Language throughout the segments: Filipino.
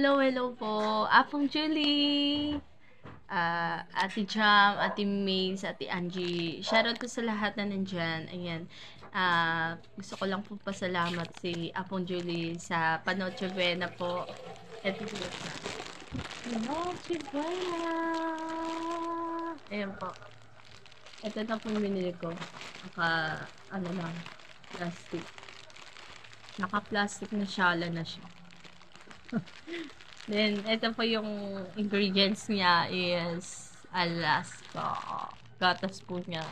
Hello po. Apong Julie. Ate Jam, Ate Maze, Ate Angie. Shoutout ko sa lahat na nandyan. Ayan. Gusto ko lang po pasalamat si Apong Julie sa Panoche Buena po. Ito po sa Panoche Buena. Ayan po. Ito na po binili ko. Plastic. Naka-plastic na syala na siya. Then, ito po yung ingredients niya is Alaska. Gatas po niya.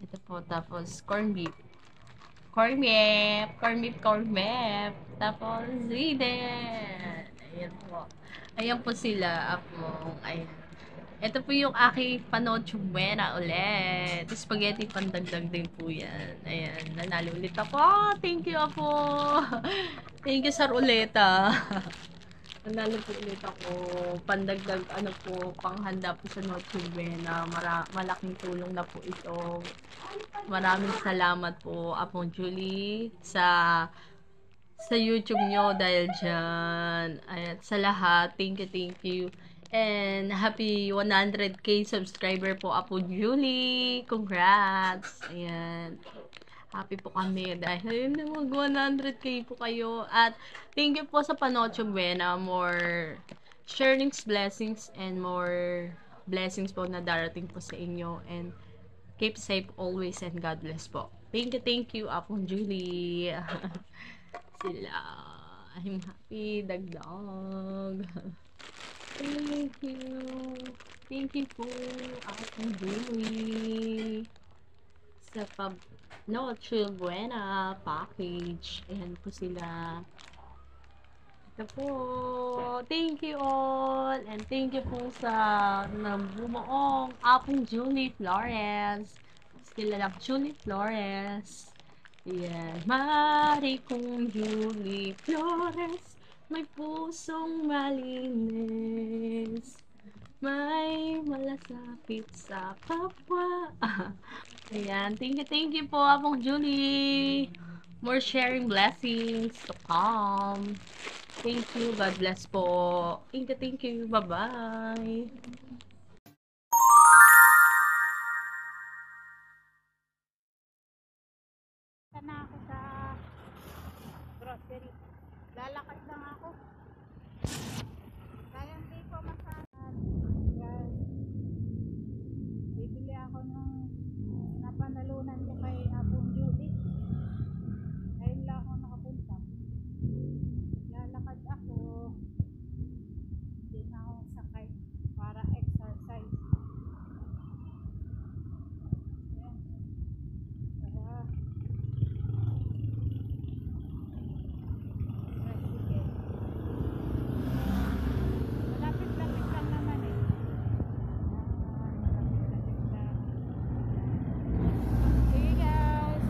Ito po, tapos corned beef. Corned beef. Tapos, zeden. Ayan po. Ayan po sila. Ayan. Ito po yung aking Panoche Buena ulit. Spaghetti pandagdag din po yan. Ayan, nanalo ulit ako. Thank you po. Thank you sa ruleta. Nanalo po ulit ako. Pandagdag, panghanda po sa Noche Buena. Malaking tulong na po ito. Maraming salamat po, Apong Julie, sa YouTube nyo dahil dyan. Ayan, sa lahat. Thank you. And happy 100k subscriber po, Apong Julie. Congrats. Ayan. Happy po kami dahil mag 100k po kayo. At thank you po sa Panoche Buena. More sharings, blessings, and more blessings po na darating po sa inyo. And keep safe always and God bless po. Thank you, Apong Julie. Sila. I'm happy. Dagdag. Thank you po, Apong Julie. Sa Noche Buena package. Ayan po sila. Ito po. Thank you all. And thank you po sa bumuong Apong Julie Flores. Sila lang Julie Flores. Ayan. Mari kong Julie Flores, may pusong malinis, may malasapit sa kapwa. Ayan. Thank you po, Apong Julie. More sharing blessings to come. Thank you. God bless po. Thank you. Bye-bye. Na ako sa grocery. Lalakad lang ako. Kaya hindi ko masahan. Bibili ako ng napanalunan ko kay Apong Julie. Ngayon lang ako nakapunta. Lalakad ako. Hindi na ako sakay para exercise. Ayan. Tara. Malapit-lapit lang naman eh. Malapit-lapit lang. Sige guys.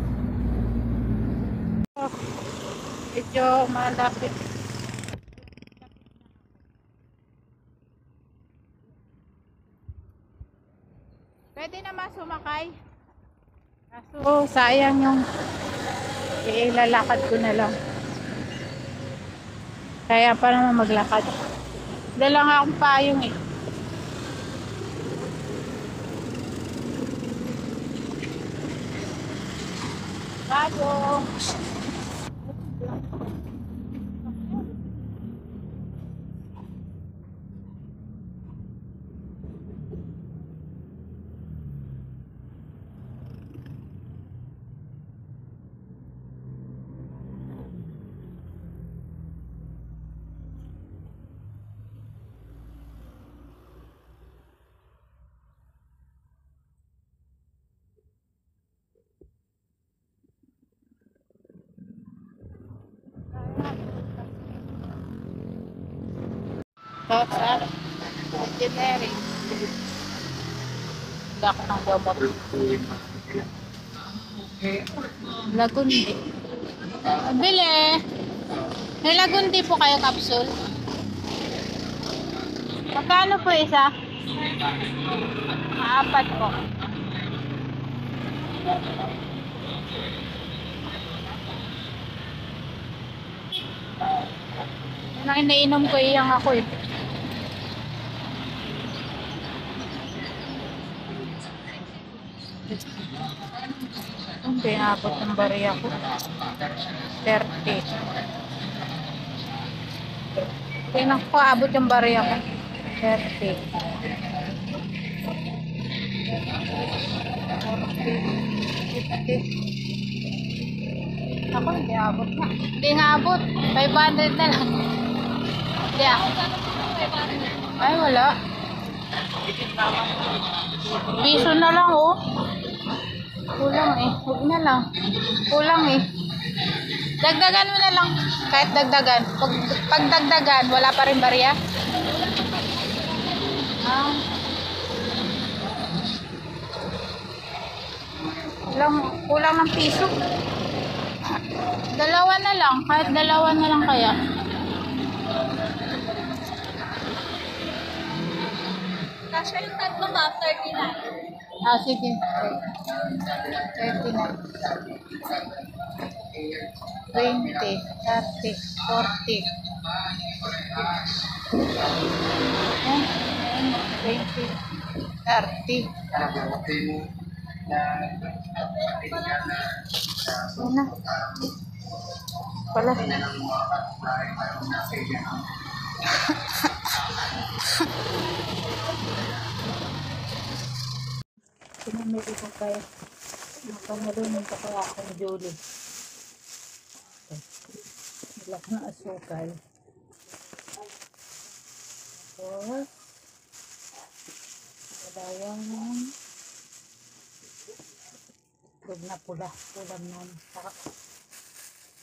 Medyo malapit. Pwede naman sumakay. Kaso sayang yung ilalakad ko na lang. Kaya pa naman maglakad. Dala nga akong payong eh. Payong. Sa engineering. Hindi ako ng gamot. Lagundi. Bili. May lagundi po kayo capsule. Magkano po isa? 4 po. Na iniinom ko iyang ako eh. Hindi abot ng bariya ko. 30. Tingnan ko abot yung bariya ko. 30. 50. Ako hindi abot na. Hindi nga abot. 500 na lang. Hindi ah. Ay wala. Piso na lang oh. Kulang eh. Huwag na lang. Kulang eh. Dagdagan mo na lang. Kahit dagdagan. Pag dagdagan, wala pa rin bariya. Ah. Kulang ng piso. Dalawa na lang. Kahit dalawa na lang kaya. Kasya yung tatlo ma'am, 39. Ah, sige. 39. 20, 30, 40. 20, 30. Ano? Pala. Pinamili ko kayo. Napanalunan ko kaya akong Julie. Ilak na asukal. Tapos, dalawang huwag na pula. Pulang nun. Saka,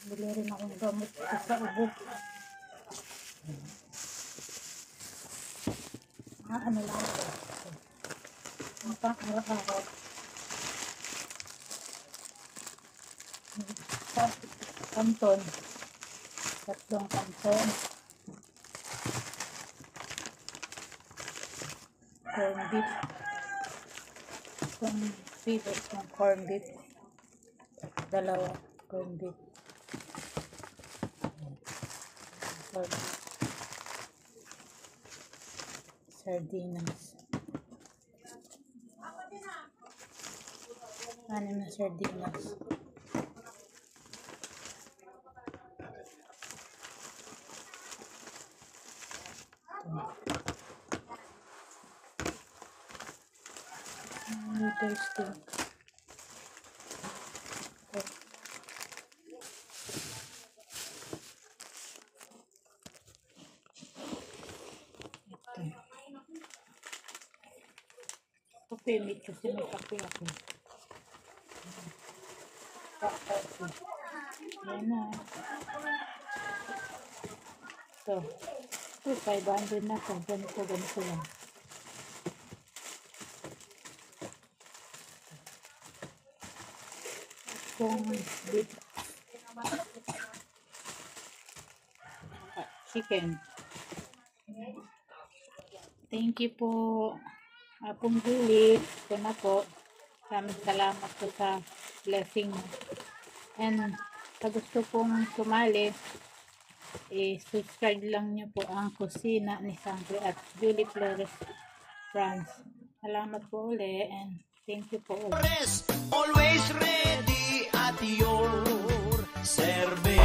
bili rin akong gamot sa ubo. Ano lang ito. Ang pang-araw-araw. Kanton. 3 kanton. Corn beef. Isang pilos ng corn beef. 2 corn beef. Corn beef. Sardinas. 6 na sardinas. Thirsty. Pumit kasi may kape ako. Yan na. So, 500 na ito. Ganito lang. Kung beef. Chicken. Thank you po. Apong Julie. Ito na po. Maraming salamat po sa blessing. And sa gusto pong sumali, subscribe lang nyo po ang kusina ni Sangre at Julie Flores France. Salamat po ulit and thank you po ulit. Always ready at your service.